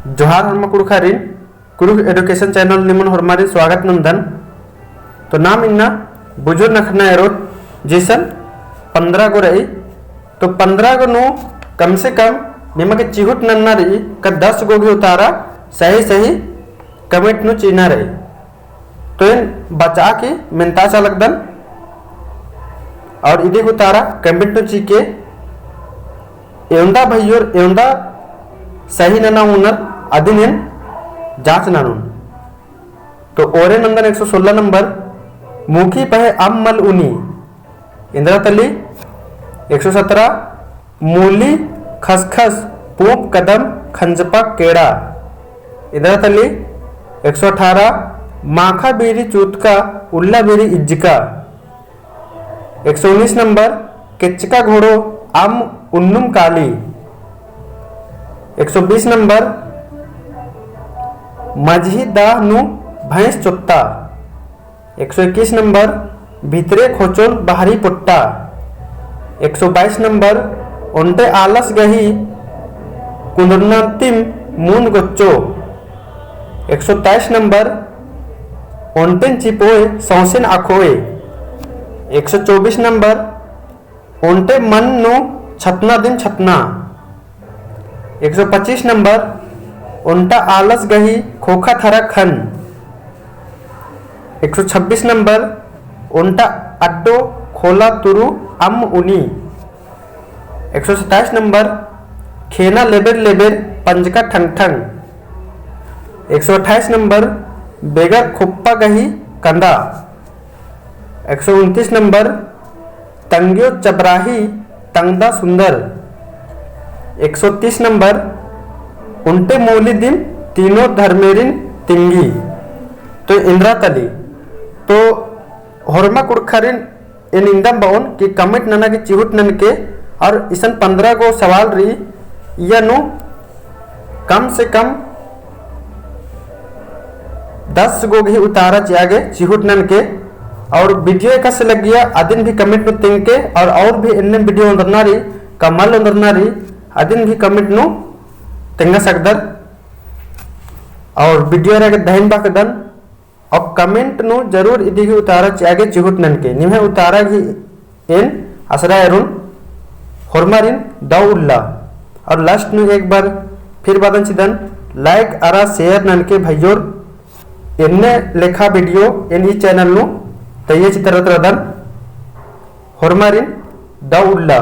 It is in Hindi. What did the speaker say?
जोहार हरमा कुड़खारिन कुरुख एडुकेशन चैनल निमन हरमारी स्वागत नंदन। तो नाम इन्ना बुजुर्ग नखना एरोत जैसन 15 गो रही। तो 15 गो नु कम से कम निमा के चिहुट नन्ना रही का 10 गो भी उतारा सही सही कमेंट नु चीना रही। तो इन बचा के मिनता चा लगदन और इधे उतारा कमेंट नु ची के एवंदा भैयोर एवंदा सही नना उनर अदिन जांच नानुन। तो ओरे नंदन 116 नंबर मुखी पहे अम्मल उनी इंदिरा तली 117 मूली खसखस पूप कदम खंजपा केड़ा इंदिरा तली 118 माखा बेरी चूतका उल्ला बेरी इज्जिका 119 नंबर किचका घोड़ो आम उन्नुम काली 120 नंबर मजही दाह नु भैंस चुत्ता 121 नंबर भीतरे खोचोल बाहरी पुट्टा 122 नंबर ओंटे आलस गही कुंदरनातिम मून गोच्चो 123 नंबर ओंटेन चिपोए सौसेन आखोए 124 नंबर ओंटे मन नु छतना दिन छतना 125 नंबर उल्टा आलस गही खोखा थरा खन 126 नंबर उल्टा अड्डो खोला तुरु अम उनी 127 नंबर खेना लेबर लेबर पंजका ठंग ठंग 128 नंबर बेगर खुप्पा गही कंदा 129 नंबर तंग्यो चबराही तंगदा सुंदर 130 नंबर उल्टे मोली दिन तीनों धर्मेरिन तिंगी। तो इंदिरा तली तो हरमा कुड़खारिन इन इंदम बाउन की कमेंट नना की चिहुट नन के और इसन 15 गो सवाल रही या नु कम से कम 10 गो भी उतारा जागे चिहुट नन के। और वीडियो कस लग गया अदिन भी कमेंट में तिंग के और भी इन वीडियो अंदरना रही कमल अंदरना रही अदिन भी कमेंट नु तिंगा सकदर और वीडियो रे दहन बाकदन और कमेंट नु जरूर इदी उतारा चागे चिहुट नन के निमे उतारा की इन असरा एरुन हरमारिन दाउल्ला। और लास्ट नु एक बार फिर बादन चिदन लाइक अरा शेयर नन के भैयोर इन्ने लेखा वीडियो इन ई चैनल नु तय चित्रदन हरमारिन दाउल्ला।